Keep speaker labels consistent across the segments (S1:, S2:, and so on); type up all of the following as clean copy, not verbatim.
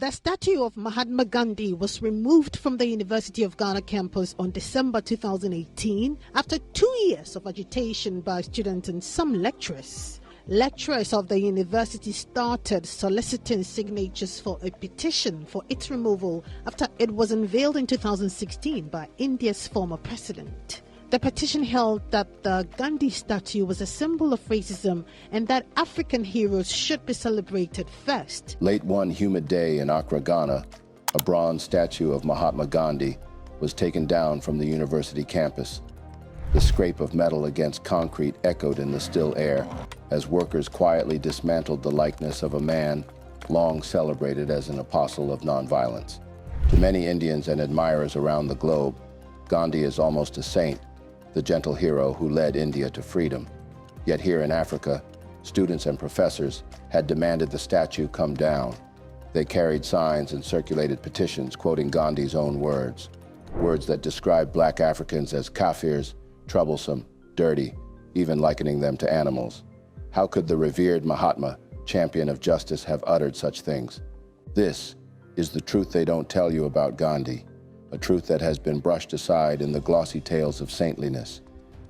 S1: The statue of Mahatma Gandhi was removed from the University of Ghana campus on December 2018 after 2 years of agitation by students and some lecturers. Lecturers of the university started soliciting signatures for a petition for its removal after it was unveiled in 2016 by India's former president. The petition held that the Gandhi statue was a symbol of racism and that African heroes should be celebrated first.
S2: Late one humid day in Accra, Ghana, a bronze statue of Mahatma Gandhi was taken down from the university campus. The scrape of metal against concrete echoed in the still air as workers quietly dismantled the likeness of a man long celebrated as an apostle of nonviolence. To many Indians and admirers around the globe, Gandhi is almost a saint, the gentle hero who led India to freedom. Yet here in Africa, students and professors had demanded the statue come down. They carried signs and circulated petitions quoting Gandhi's own words that described black Africans as kafirs, troublesome, dirty, even likening them to animals. How could the revered Mahatma, champion of justice, have uttered such things? This is the truth they don't tell you about Gandhi, a truth that has been brushed aside in the glossy tales of saintliness.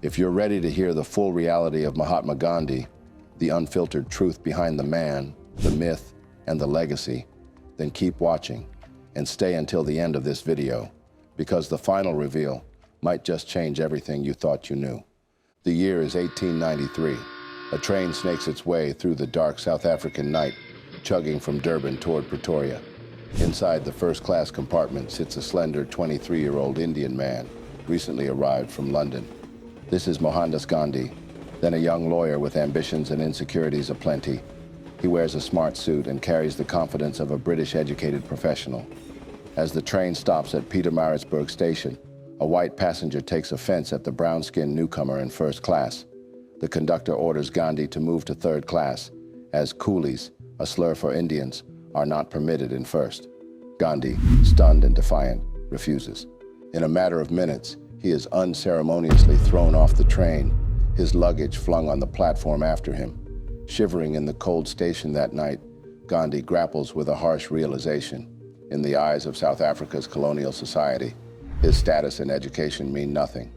S2: If you're ready to hear the full reality of Mahatma Gandhi, the unfiltered truth behind the man, the myth, and the legacy, then keep watching and stay until the end of this video, because the final reveal might just change everything you thought you knew. The year is 1893. A train snakes its way through the dark South African night, chugging from Durban toward Pretoria. Inside the first-class compartment sits a slender 23-year-old Indian man, recently arrived from London. This is Mohandas Gandhi, then a young lawyer with ambitions and insecurities aplenty. He wears a smart suit and carries the confidence of a British-educated professional. As the train stops at Pietermaritzburg station, a white passenger takes offense at the brown-skinned newcomer in first class. The conductor orders Gandhi to move to third class, as coolies, a slur for Indians, are not permitted in first. Gandhi, stunned and defiant, refuses. In a matter of minutes, he is unceremoniously thrown off the train, his luggage flung on the platform after him. Shivering in the cold station that night, Gandhi grapples with a harsh realization. In the eyes of South Africa's colonial society, his status and education mean nothing.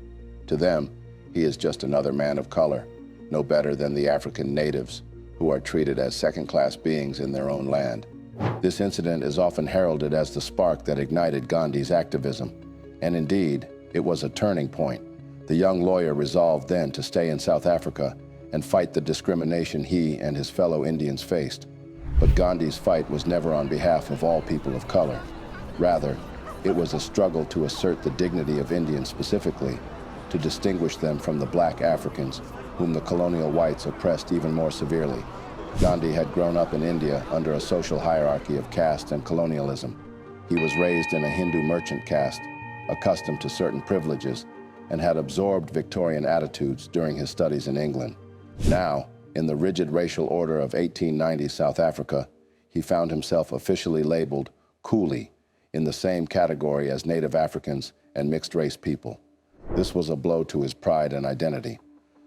S2: To them, he is just another man of color, no better than the African natives, who are treated as second-class beings in their own land. This incident is often heralded as the spark that ignited Gandhi's activism, and indeed, it was a turning point. The young lawyer resolved then to stay in South Africa and fight the discrimination he and his fellow Indians faced. But Gandhi's fight was never on behalf of all people of color. Rather, it was a struggle to assert the dignity of Indians specifically, to distinguish them from the black Africans, whom the colonial whites oppressed even more severely. Gandhi had grown up in India under a social hierarchy of caste and colonialism. He was raised in a Hindu merchant caste, accustomed to certain privileges, and had absorbed Victorian attitudes during his studies in England. Now, in the rigid racial order of 1890 South Africa, he found himself officially labeled coolie, in the same category as Native Africans and mixed-race people. This was a blow to his pride and identity.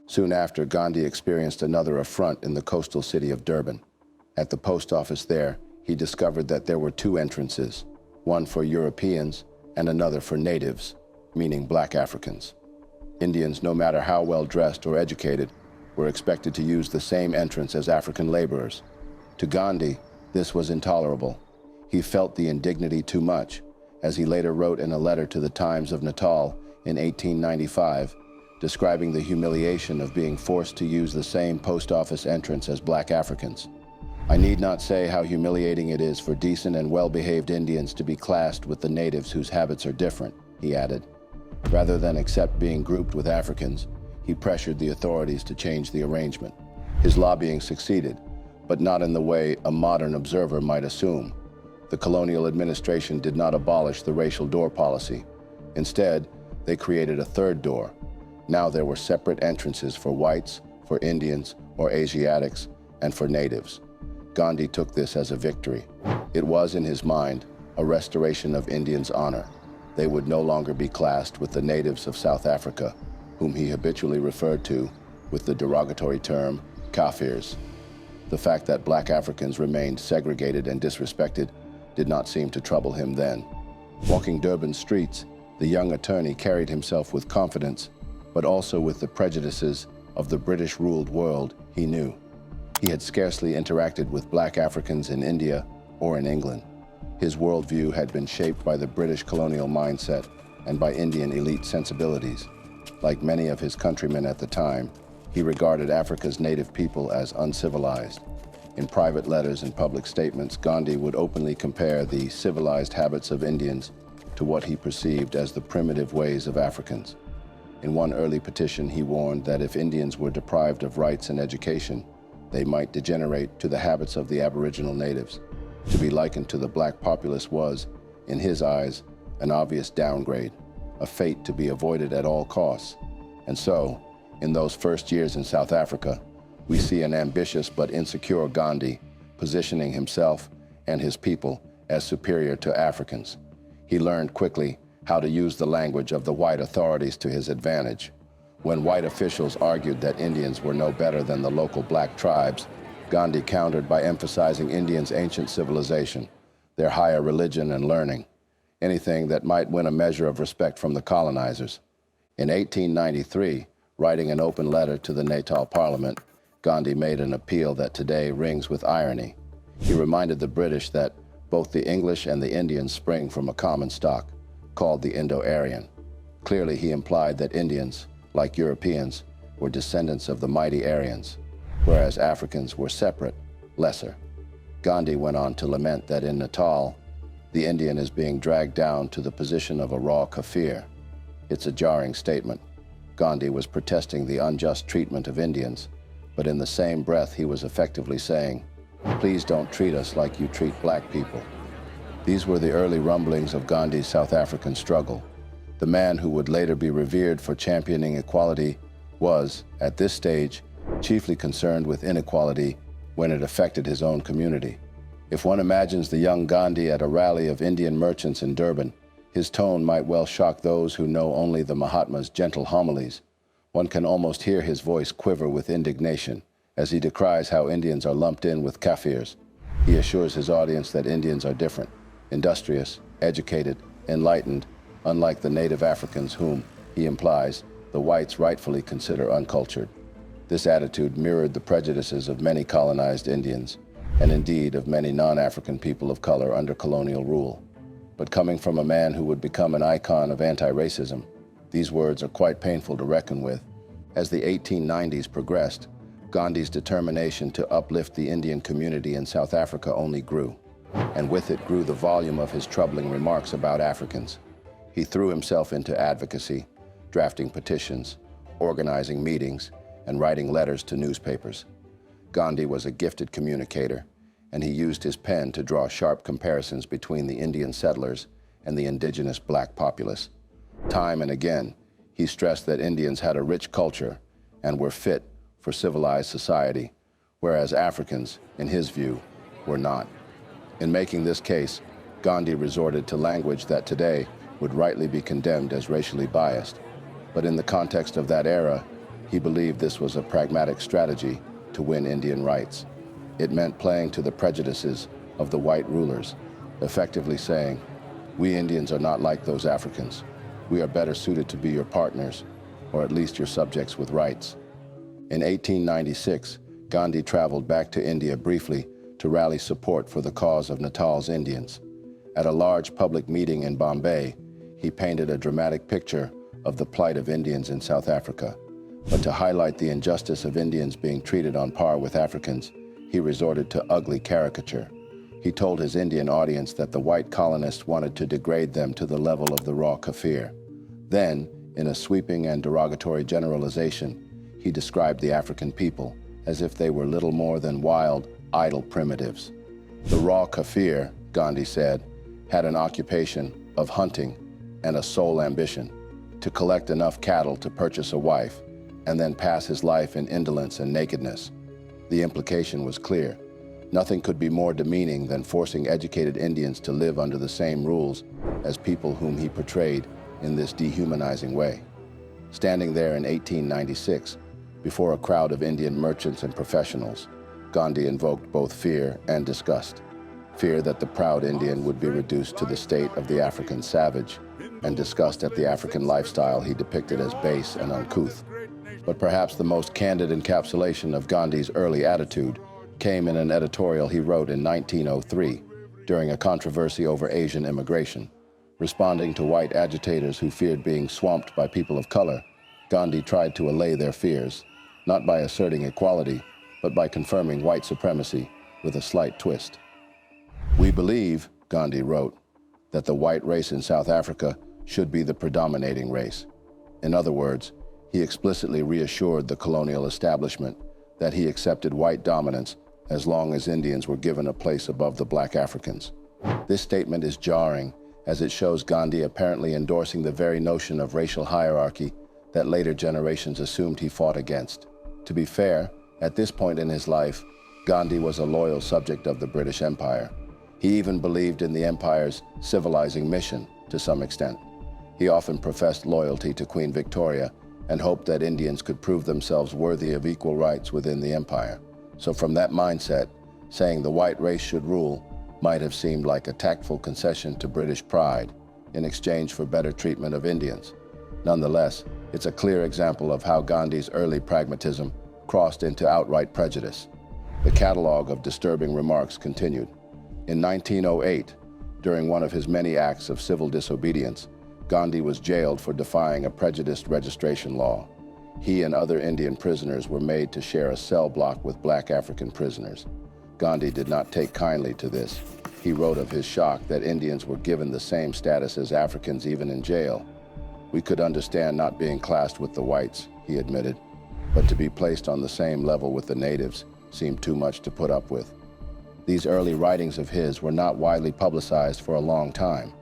S2: Soon after, Gandhi experienced another affront in the coastal city of Durban. At the post office there, he discovered that there were two entrances, one for Europeans and another for natives, meaning black Africans. Indians, no matter how well dressed or educated, were expected to use the same entrance as African laborers. To Gandhi, this was intolerable. He felt the indignity too much, as he later wrote in a letter to the Times of Natal in 1895, describing the humiliation of being forced to use the same post office entrance as black Africans. I need not say how humiliating it is for decent and well-behaved Indians to be classed with the natives whose habits are different, he added. Rather than accept being grouped with Africans, he pressured the authorities to change the arrangement. His lobbying succeeded, but not in the way a modern observer might assume. The colonial administration did not abolish the racial door policy. Instead, they created a third door. Now there were separate entrances for whites, for Indians or Asiatics, and for natives. Gandhi took this as a victory. It was, in his mind, a restoration of Indians' honor. They would no longer be classed with the natives of South Africa, whom he habitually referred to with the derogatory term kafirs. The fact that black Africans remained segregated and disrespected did not seem to trouble him then. Walking Durban's streets, the young attorney carried himself with confidence, but also with the prejudices of the British-ruled world he knew. He had scarcely interacted with black Africans in India or in England. His worldview had been shaped by the British colonial mindset and by Indian elite sensibilities. Like many of his countrymen at the time, he regarded Africa's native people as uncivilized. In private letters and public statements, Gandhi would openly compare the civilized habits of Indians to what he perceived as the primitive ways of Africans. In one early petition, he warned that if Indians were deprived of rights and education, they might degenerate to the habits of the Aboriginal natives. To be likened to the black populace was, in his eyes, an obvious downgrade, a fate to be avoided at all costs. And so, in those first years in South Africa, we see an ambitious but insecure Gandhi positioning himself and his people as superior to Africans. He learned quickly how to use the language of the white authorities to his advantage. When white officials argued that Indians were no better than the local black tribes, Gandhi countered by emphasizing Indians' ancient civilization, their higher religion and learning, anything that might win a measure of respect from the colonizers. In 1893, writing an open letter to the Natal Parliament, Gandhi made an appeal that today rings with irony. He reminded the British that both the English and the Indians spring from a common stock, called the Indo-Aryan. Clearly, he implied that Indians, like Europeans, were descendants of the mighty Aryans, whereas Africans were separate, lesser. Gandhi went on to lament that in Natal, the Indian is being dragged down to the position of a raw Kafir. It's a jarring statement. Gandhi was protesting the unjust treatment of Indians, but in the same breath he was effectively saying, "Please don't treat us like you treat black people." These were the early rumblings of Gandhi's South African struggle. The man who would later be revered for championing equality was, at this stage, chiefly concerned with inequality when it affected his own community. If one imagines the young Gandhi at a rally of Indian merchants in Durban, his tone might well shock those who know only the Mahatma's gentle homilies. One can almost hear his voice quiver with indignation as he decries how Indians are lumped in with Kafirs. He assures his audience that Indians are different, industrious, educated, enlightened, unlike the native Africans whom, he implies, the whites rightfully consider uncultured. This attitude mirrored the prejudices of many colonized Indians, and indeed of many non-African people of color under colonial rule. But coming from a man who would become an icon of anti-racism, these words are quite painful to reckon with. As the 1890s progressed, Gandhi's determination to uplift the Indian community in South Africa only grew, and with it grew the volume of his troubling remarks about Africans. He threw himself into advocacy, drafting petitions, organizing meetings, and writing letters to newspapers. Gandhi was a gifted communicator, and he used his pen to draw sharp comparisons between the Indian settlers and the indigenous black populace. Time and again, he stressed that Indians had a rich culture and were fit for civilized society, whereas Africans, in his view, were not. In making this case, Gandhi resorted to language that today would rightly be condemned as racially biased. But in the context of that era, he believed this was a pragmatic strategy to win Indian rights. It meant playing to the prejudices of the white rulers, effectively saying, "We Indians are not like those Africans. We are better suited to be your partners, or at least your subjects with rights." In 1896, Gandhi traveled back to India briefly to rally support for the cause of Natal's Indians. At a large public meeting in Bombay, he painted a dramatic picture of the plight of Indians in South Africa. But to highlight the injustice of Indians being treated on par with Africans, he resorted to ugly caricature. He told his Indian audience that the white colonists wanted to degrade them to the level of the raw Kafir. Then, in a sweeping and derogatory generalization, he described the African people as if they were little more than wild, idle primitives. The raw Kafir, Gandhi said, had an occupation of hunting and a sole ambition, to collect enough cattle to purchase a wife, and then pass his life in indolence and nakedness. The implication was clear. Nothing could be more demeaning than forcing educated Indians to live under the same rules as people whom he portrayed in this dehumanizing way. Standing there in 1896, before a crowd of Indian merchants and professionals, Gandhi invoked both fear and disgust. fear that the proud Indian would be reduced to the state of the African savage, and disgust at the African lifestyle he depicted as base and uncouth. But perhaps the most candid encapsulation of Gandhi's early attitude came in an editorial he wrote in 1903 during a controversy over Asian immigration. Responding to white agitators who feared being swamped by people of color, Gandhi tried to allay their fears, not by asserting equality, but by confirming white supremacy with a slight twist. "We believe," Gandhi wrote, "that the white race in South Africa should be the predominating race." In other words, he explicitly reassured the colonial establishment that he accepted white dominance as long as Indians were given a place above the black Africans. This statement is jarring, as it shows Gandhi apparently endorsing the very notion of racial hierarchy that later generations assumed he fought against. To be fair, at this point in his life, Gandhi was a loyal subject of the British Empire. He even believed in the empire's civilizing mission to some extent. He often professed loyalty to Queen Victoria and hoped that Indians could prove themselves worthy of equal rights within the empire. So from that mindset, saying the white race should rule might have seemed like a tactful concession to British pride in exchange for better treatment of Indians. Nonetheless, it's a clear example of how Gandhi's early pragmatism crossed into outright prejudice. The catalog of disturbing remarks continued. In 1908, during one of his many acts of civil disobedience, Gandhi was jailed for defying a prejudiced registration law. He and other Indian prisoners were made to share a cell block with black African prisoners. Gandhi did not take kindly to this. He wrote of his shock that Indians were given the same status as Africans even in jail. "We could understand not being classed with the whites," he admitted, "but to be placed on the same level with the natives seemed too much to put up with." These early writings of his were not widely publicized for a long time.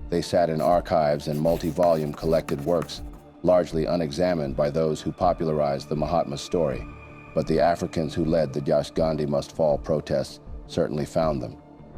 S2: They sat in archives and multi-volume collected works, largely unexamined by those who popularized the Mahatma story. But the Africans who led the Yash Gandhi Must Fall protests certainly found them.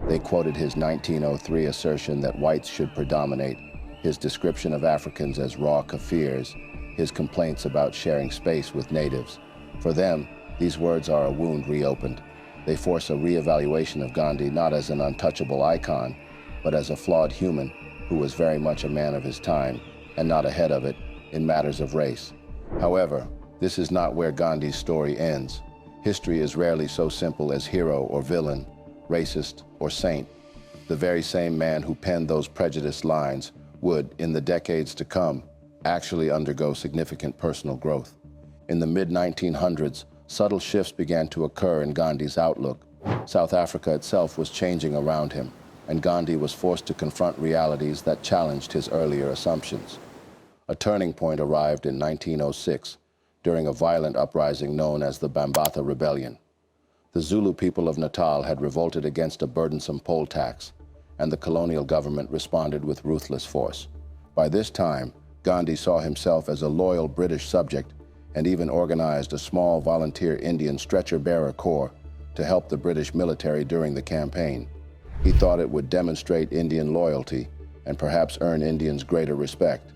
S2: They quoted his 1903 assertion that whites should predominate, his description of Africans as raw Kafirs, his complaints about sharing space with natives. For them, these words are a wound reopened. They force a reevaluation of Gandhi not as an untouchable icon, but as a flawed human who was very much a man of his time and not ahead of it in matters of race. However, this is not where Gandhi's story ends. History is rarely so simple as hero or villain, racist or saint. The very same man who penned those prejudiced lines would, in the decades to come, actually undergo significant personal growth. In the mid-1900s, subtle shifts began to occur in Gandhi's outlook. South Africa itself was changing around him, and Gandhi was forced to confront realities that challenged his earlier assumptions. A turning point arrived in 1906, during a violent uprising known as the Bambatha Rebellion. The Zulu people of Natal had revolted against a burdensome poll tax, and the colonial government responded with ruthless force. By this time, Gandhi saw himself as a loyal British subject and even organized a small volunteer Indian stretcher-bearer corps to help the British military during the campaign. He thought it would demonstrate Indian loyalty and perhaps earn Indians greater respect.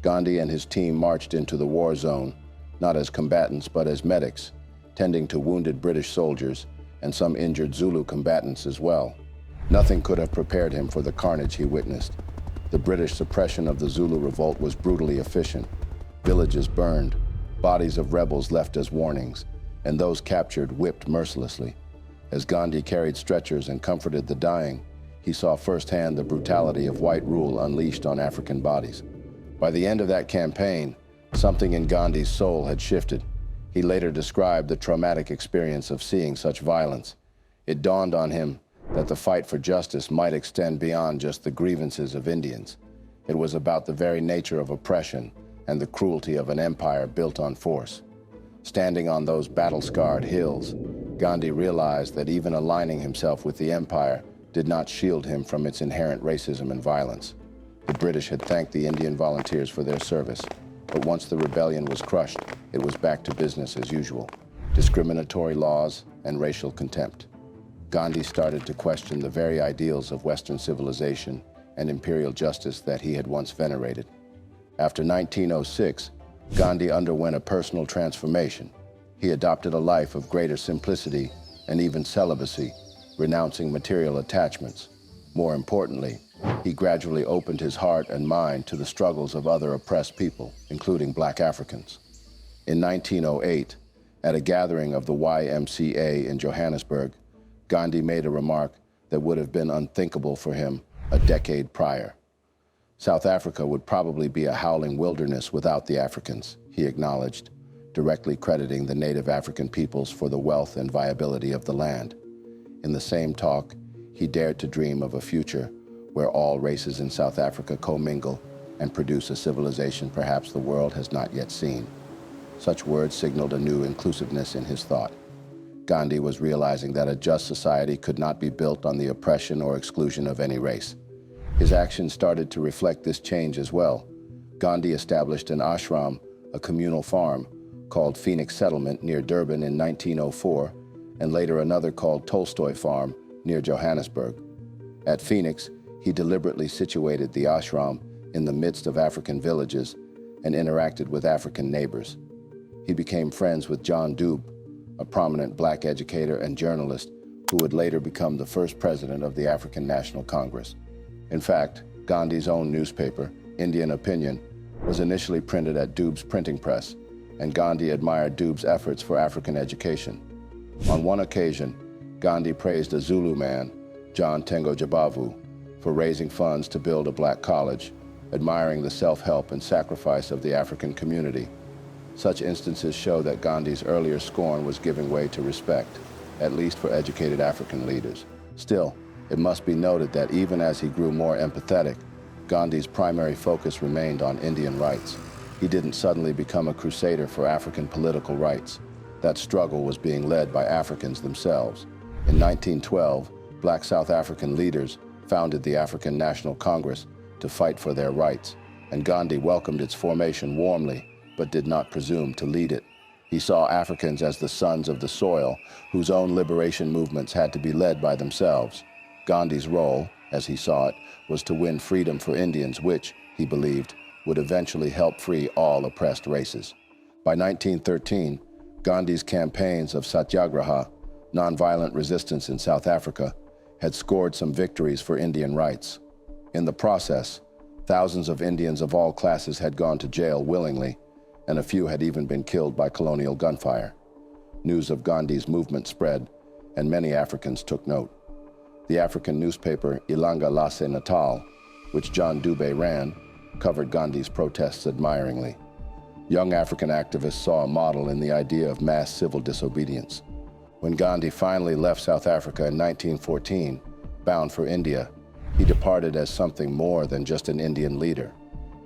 S2: Gandhi and his team marched into the war zone, not as combatants but as medics, tending to wounded British soldiers and some injured Zulu combatants as well. Nothing could have prepared him for the carnage he witnessed. The British suppression of the Zulu revolt was brutally efficient. Villages burned, bodies of rebels left as warnings, and those captured whipped mercilessly. As Gandhi carried stretchers and comforted the dying, he saw firsthand the brutality of white rule unleashed on African bodies. By the end of that campaign, something in Gandhi's soul had shifted. He later described the traumatic experience of seeing such violence. It dawned on him that the fight for justice might extend beyond just the grievances of Indians. It was about the very nature of oppression and the cruelty of an empire built on force. Standing on those battle-scarred hills, Gandhi realized that even aligning himself with the empire did not shield him from its inherent racism and violence. The British had thanked the Indian volunteers for their service, but once the rebellion was crushed, it was back to business as usual: discriminatory laws and racial contempt. Gandhi started to question the very ideals of Western civilization and imperial justice that he had once venerated. After 1906, Gandhi underwent a personal transformation. He adopted a life of greater simplicity and even celibacy, renouncing material attachments. More importantly, he gradually opened his heart and mind to the struggles of other oppressed people, including Black Africans. In 1908, at a gathering of the YMCA in Johannesburg, Gandhi made a remark that would have been unthinkable for him a decade prior. South Africa would probably be a howling wilderness without the Africans, he acknowledged, directly crediting the native African peoples for the wealth and viability of the land. In the same talk, he dared to dream of a future where all races in South Africa commingle and produce a civilization perhaps the world has not yet seen. Such words signaled a new inclusiveness in his thought. Gandhi was realizing that a just society could not be built on the oppression or exclusion of any race. His actions started to reflect this change as well. Gandhi established an ashram, a communal farm, called Phoenix Settlement near Durban in 1904, and later another called Tolstoy Farm near Johannesburg. At Phoenix, he deliberately situated the ashram in the midst of African villages and interacted with African neighbors. He became friends with John Dube, a prominent Black educator and journalist who would later become the first president of the African National Congress. In fact, Gandhi's own newspaper, Indian Opinion, was initially printed at Dube's printing press, and Gandhi admired Dube's efforts for African education. On one occasion, Gandhi praised a Zulu man, John Tengo Jabavu, for raising funds to build a Black college, admiring the self-help and sacrifice of the African community. Such instances show that Gandhi's earlier scorn was giving way to respect, at least for educated African leaders. Still, it must be noted that even as he grew more empathetic, Gandhi's primary focus remained on Indian rights. He didn't suddenly become a crusader for African political rights. That struggle was being led by Africans themselves. In 1912, Black South African leaders founded the African National Congress to fight for their rights, and Gandhi welcomed its formation warmly, but did not presume to lead it. He saw Africans as the sons of the soil, whose own liberation movements had to be led by themselves. Gandhi's role, as he saw it, was to win freedom for Indians, which, he believed, would eventually help free all oppressed races. By 1913, Gandhi's campaigns of satyagraha, nonviolent resistance in South Africa, had scored some victories for Indian rights. In the process, thousands of Indians of all classes had gone to jail willingly, and a few had even been killed by colonial gunfire. News of Gandhi's movement spread, and many Africans took note. The African newspaper Ilanga Lase Natal, which John Dube ran, covered Gandhi's protests admiringly. Young African activists saw a model in the idea of mass civil disobedience. When Gandhi finally left South Africa in 1914, bound for India, he departed as something more than just an Indian leader.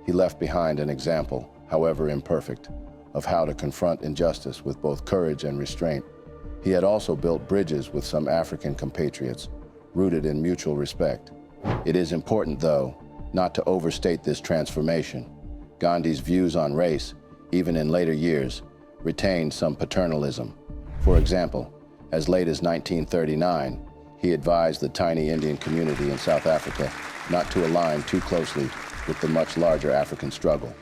S2: He left behind an example, however imperfect, of how to confront injustice with both courage and restraint. He had also built bridges with some African compatriots, rooted in mutual respect. It is important, though, not to overstate this transformation. Gandhi's views on race, even in later years, retained some paternalism. For example, as late as 1939, he advised the tiny Indian community in South Africa not to align too closely with the much larger African struggle.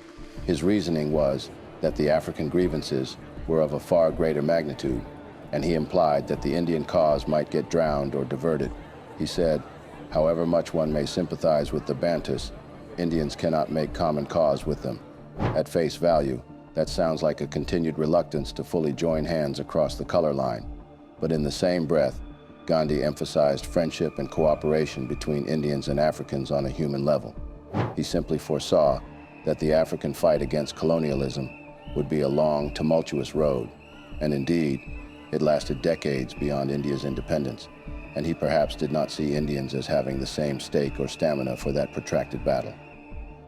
S2: His reasoning was that the African grievances were of a far greater magnitude, and he implied that the Indian cause might get drowned or diverted. He said, however much one may sympathize with the Bantus, Indians cannot make common cause with them. At face value, that sounds like a continued reluctance to fully join hands across the color line. But in the same breath, Gandhi emphasized friendship and cooperation between Indians and Africans on a human level. He simply foresaw that the African fight against colonialism would be a long, tumultuous road, and indeed, it lasted decades beyond India's independence, and he perhaps did not see Indians as having the same stake or stamina for that protracted battle.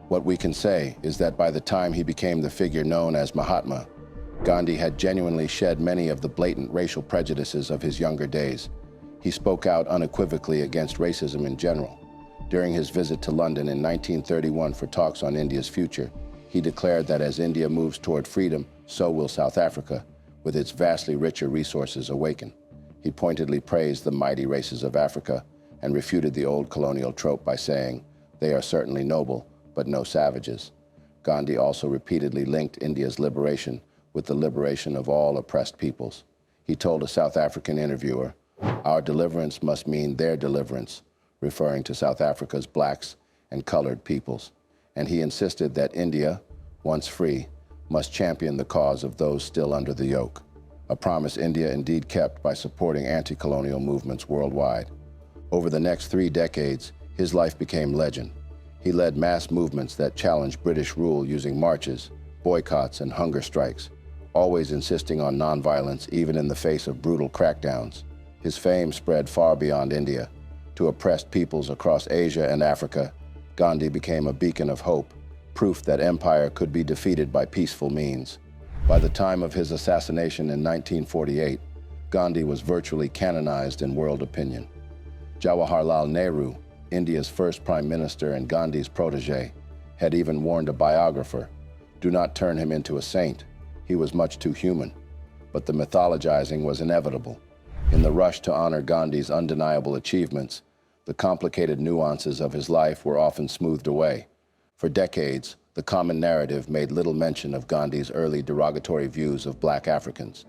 S2: What we can say is that by the time he became the figure known as Mahatma, Gandhi had genuinely shed many of the blatant racial prejudices of his younger days. He spoke out unequivocally against racism in general. During his visit to London in 1931 for talks on India's future, he declared that as India moves toward freedom, so will South Africa, with its vastly richer resources, awaken. He pointedly praised the mighty races of Africa and refuted the old colonial trope by saying, "They are certainly noble, but no savages." Gandhi also repeatedly linked India's liberation with the liberation of all oppressed peoples. He told a South African interviewer, Our deliverance must mean their deliverance, referring to South Africa's blacks and colored peoples. And he insisted that India, once free, must champion the cause of those still under the yoke, a promise India indeed kept by supporting anti-colonial movements worldwide. Over the next 3 decades, his life became legend. He led mass movements that challenged British rule using marches, boycotts, and hunger strikes, always insisting on nonviolence even in the face of brutal crackdowns. His fame spread far beyond India. To oppressed peoples across Asia and Africa, Gandhi became a beacon of hope, proof that empire could be defeated by peaceful means. By the time of his assassination in 1948, Gandhi was virtually canonized in world opinion. Jawaharlal Nehru, India's first prime minister and Gandhi's protege, had even warned a biographer, "Do not turn him into a saint. He was much too human." But the mythologizing was inevitable. In the rush to honor Gandhi's undeniable achievements, the complicated nuances of his life were often smoothed away. For decades, the common narrative made little mention of Gandhi's early derogatory views of black Africans.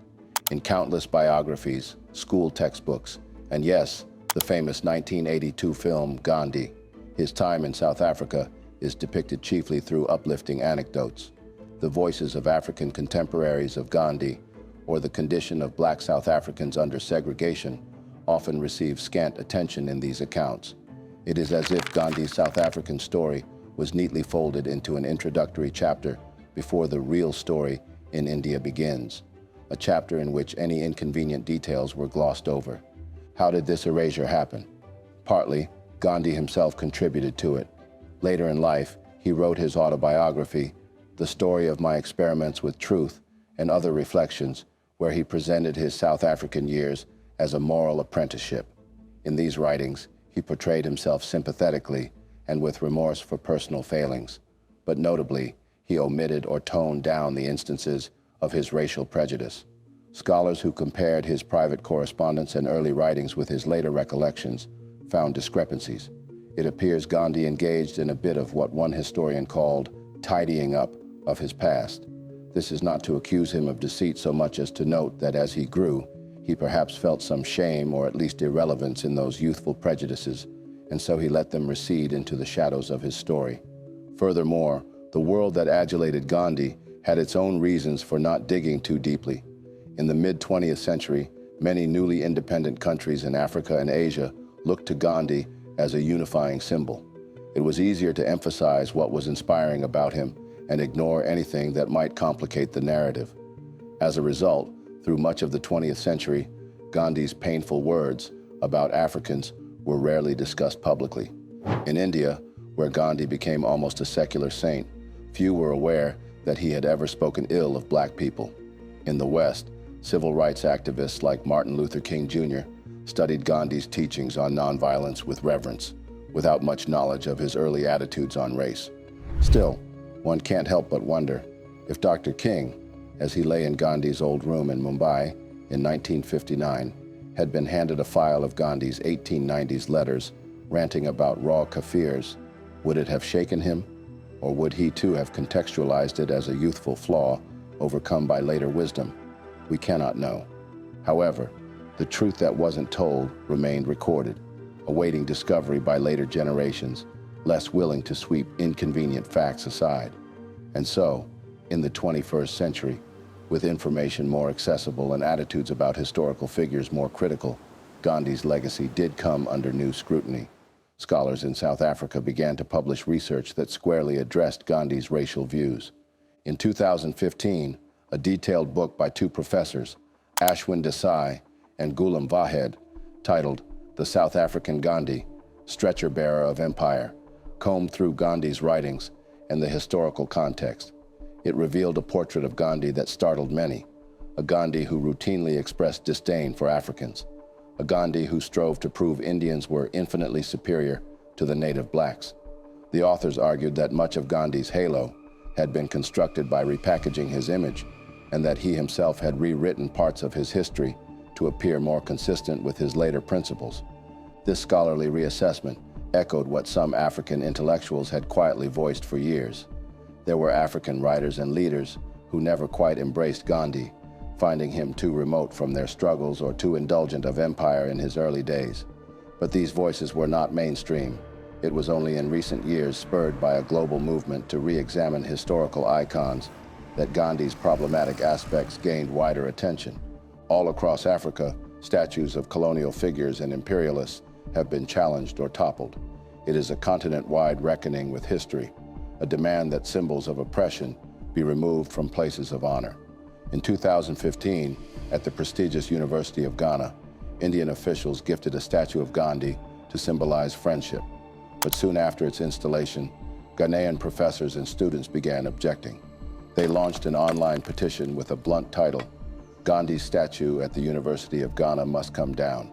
S2: In countless biographies, school textbooks, and yes, the famous 1982 film Gandhi, his time in South Africa is depicted chiefly through uplifting anecdotes. The voices of African contemporaries of Gandhi, or the condition of black South Africans under segregation, often receive scant attention in these accounts. It is as if Gandhi's South African story was neatly folded into an introductory chapter before the real story in India begins, a chapter in which any inconvenient details were glossed over. How did this erasure happen? Partly, Gandhi himself contributed to it. Later in life, he wrote his autobiography, The Story of My Experiments with Truth and Other Reflections, where he presented his South African years as a moral apprenticeship. In these writings, he portrayed himself sympathetically and with remorse for personal failings. But notably, he omitted or toned down the instances of his racial prejudice. Scholars who compared his private correspondence and early writings with his later recollections found discrepancies. It appears Gandhi engaged in a bit of what one historian called tidying up of his past. This is not to accuse him of deceit so much as to note that as he grew, he perhaps felt some shame or at least irrelevance in those youthful prejudices, and so he let them recede into the shadows of his story. Furthermore, the world that adulated Gandhi had its own reasons for not digging too deeply. In the mid-20th century, many newly independent countries in Africa and Asia looked to Gandhi as a unifying symbol. It was easier to emphasize what was inspiring about him and ignore anything that might complicate the narrative. As a result, through much of the 20th century, Gandhi's painful words about Africans were rarely discussed publicly. In India, where Gandhi became almost a secular saint, few were aware that he had ever spoken ill of black people. In the West, civil rights activists like Martin Luther King Jr. studied Gandhi's teachings on nonviolence with reverence, without much knowledge of his early attitudes on race. Still, one can't help but wonder if Dr. King, as he lay in Gandhi's old room in Mumbai in 1959, had been handed a file of Gandhi's 1890s letters ranting about raw Kafirs, would it have shaken him? Or would he too have contextualized it as a youthful flaw overcome by later wisdom? We cannot know. However, the truth that wasn't told remained recorded, awaiting discovery by later generations, less willing to sweep inconvenient facts aside. And so, in the 21st century, with information more accessible and attitudes about historical figures more critical, Gandhi's legacy did come under new scrutiny. Scholars in South Africa began to publish research that squarely addressed Gandhi's racial views. In 2015, a detailed book by 2 professors, Ashwin Desai and Ghulam Vahed, titled The South African Gandhi, Stretcher Bearer of Empire, combed through Gandhi's writings and the historical context. It revealed a portrait of Gandhi that startled many, a Gandhi who routinely expressed disdain for Africans, a Gandhi who strove to prove Indians were infinitely superior to the native blacks. The authors argued that much of Gandhi's halo had been constructed by repackaging his image, and that he himself had rewritten parts of his history to appear more consistent with his later principles. This scholarly reassessment echoed what some African intellectuals had quietly voiced for years. There were African writers and leaders who never quite embraced Gandhi, finding him too remote from their struggles or too indulgent of empire in his early days. But these voices were not mainstream. It was only in recent years, spurred by a global movement to re-examine historical icons, that Gandhi's problematic aspects gained wider attention. All across Africa, statues of colonial figures and imperialists have been challenged or toppled. It is a continent-wide reckoning with history, a demand that symbols of oppression be removed from places of honor. In 2015, at the prestigious University of Ghana, Indian officials gifted a statue of Gandhi to symbolize friendship. But soon after its installation, Ghanaian professors and students began objecting. They launched an online petition with a blunt title, "Gandhi's statue at the University of Ghana must come down."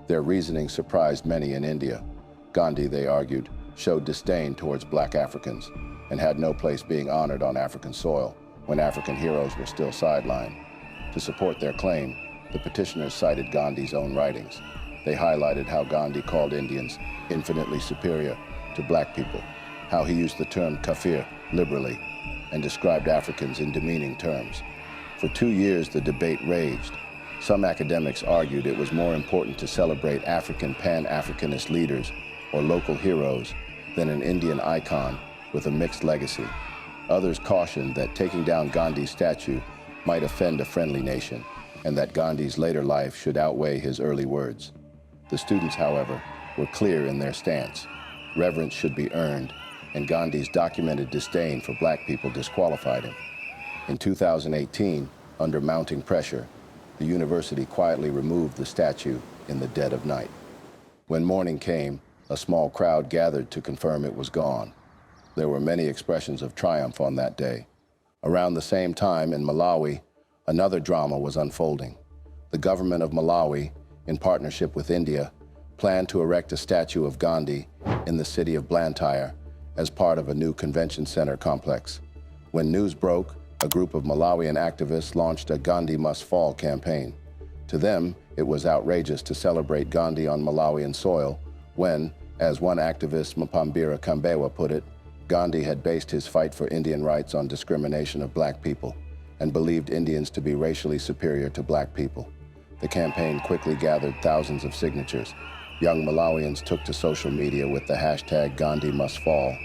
S2: Their reasoning surprised many in India. Gandhi, they argued, showed disdain towards Black Africans and had no place being honored on African soil when African heroes were still sidelined. To support their claim, the petitioners cited Gandhi's own writings. They highlighted how Gandhi called Indians infinitely superior to Black people, how he used the term kafir liberally, and described Africans in demeaning terms. For 2 years, the debate raged. Some academics argued it was more important to celebrate African Pan-Africanist leaders or local heroes than an Indian icon with a mixed legacy. Others cautioned that taking down Gandhi's statue might offend a friendly nation, and that Gandhi's later life should outweigh his early words. The students, however, were clear in their stance. Reverence should be earned, and Gandhi's documented disdain for Black people disqualified him. In 2018, under mounting pressure, the university quietly removed the statue in the dead of night. When morning came, a small crowd gathered to confirm it was gone. There were many expressions of triumph on that day. Around the same time in Malawi, another drama was unfolding. The government of Malawi, in partnership with India, planned to erect a statue of Gandhi in the city of Blantyre as part of a new convention center complex. When news broke, a group of Malawian activists launched a Gandhi Must Fall campaign. To them, it was outrageous to celebrate Gandhi on Malawian soil when, as one activist, Mpambira Kambewa, put it, Gandhi had based his fight for Indian rights on discrimination of Black people and believed Indians to be racially superior to Black people. The campaign quickly gathered thousands of signatures. Young Malawians took to social media with the hashtag Gandhi Must Fall.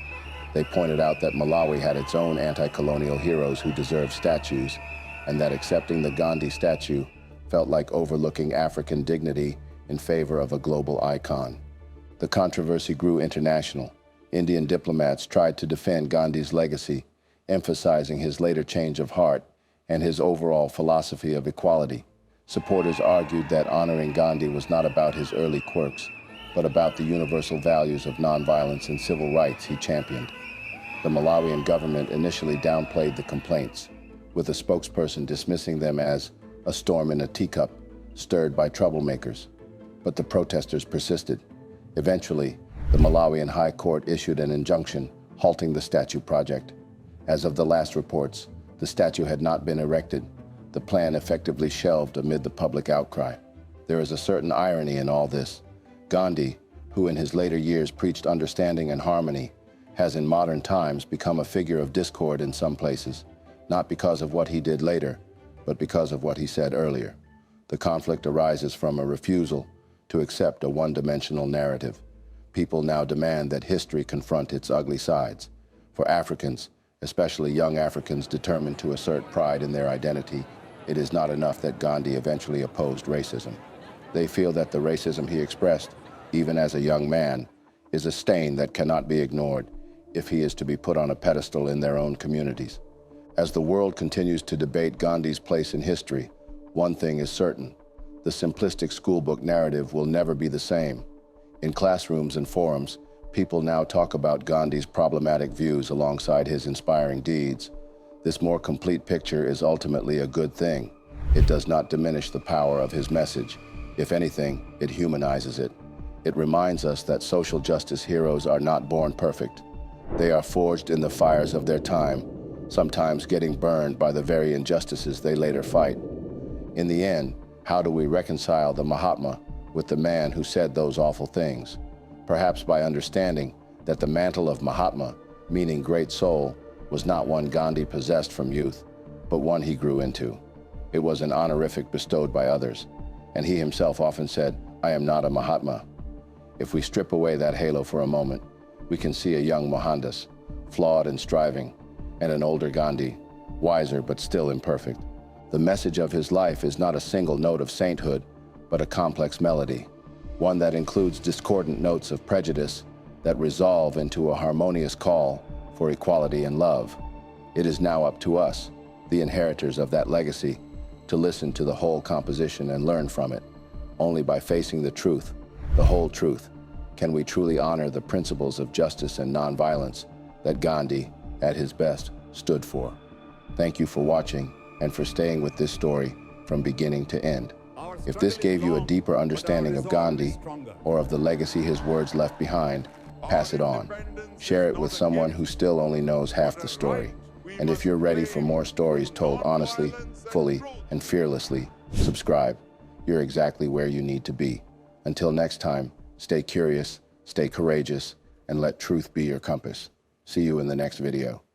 S2: They pointed out that Malawi had its own anti-colonial heroes who deserved statues, and that accepting the Gandhi statue felt like overlooking African dignity in favor of a global icon. The controversy grew international. Indian diplomats tried to defend Gandhi's legacy, emphasizing his later change of heart and his overall philosophy of equality. Supporters argued that honoring Gandhi was not about his early quirks, but about the universal values of nonviolence and civil rights he championed. The Malawian government initially downplayed the complaints, with a spokesperson dismissing them as a storm in a teacup, stirred by troublemakers. But the protesters persisted. Eventually, the Malawian High Court issued an injunction halting the statue project. As of the last reports, the statue had not been erected, the plan effectively shelved amid the public outcry. There is a certain irony in all this. Gandhi, who in his later years preached understanding and harmony, has in modern times become a figure of discord in some places, not because of what he did later, but because of what he said earlier. The conflict arises from a refusal to accept a one-dimensional narrative. People now demand that history confront its ugly sides. For Africans, especially young Africans determined to assert pride in their identity, it is not enough that Gandhi eventually opposed racism. They feel that the racism he expressed, even as a young man, is a stain that cannot be ignored if he is to be put on a pedestal in their own communities. As the world continues to debate Gandhi's place in history, one thing is certain: the simplistic schoolbook narrative will never be the same. In classrooms and forums, people now talk about Gandhi's problematic views alongside his inspiring deeds. This more complete picture is ultimately a good thing. It does not diminish the power of his message. If anything, it humanizes it. It reminds us that social justice heroes are not born perfect. They are forged in the fires of their time, sometimes getting burned by the very injustices they later fight. In the end, how do we reconcile the Mahatma with the man who said those awful things? Perhaps by understanding that the mantle of Mahatma, meaning great soul, was not one Gandhi possessed from youth, but one he grew into. It was an honorific bestowed by others, and he himself often said, "I am not a Mahatma." If we strip away that halo for a moment, we can see a young Mohandas, flawed and striving, and an older Gandhi, wiser but still imperfect. The message of his life is not a single note of sainthood, but a complex melody, one that includes discordant notes of prejudice that resolve into a harmonious call for equality and love. It is now up to us, the inheritors of that legacy, to listen to the whole composition and learn from it. Only by facing the truth, the whole truth, can we truly honor the principles of justice and nonviolence that Gandhi, at his best, stood for. Thank you for watching and for staying with this story from beginning to end. If this gave you a deeper understanding of Gandhi or of the legacy his words left behind, pass it on. Share it with someone who still only knows half the story. And if you're ready for more stories told honestly, fully, and fearlessly, subscribe. You're exactly where you need to be. Until next time, stay curious, stay courageous, and let truth be your compass. See you in the next video.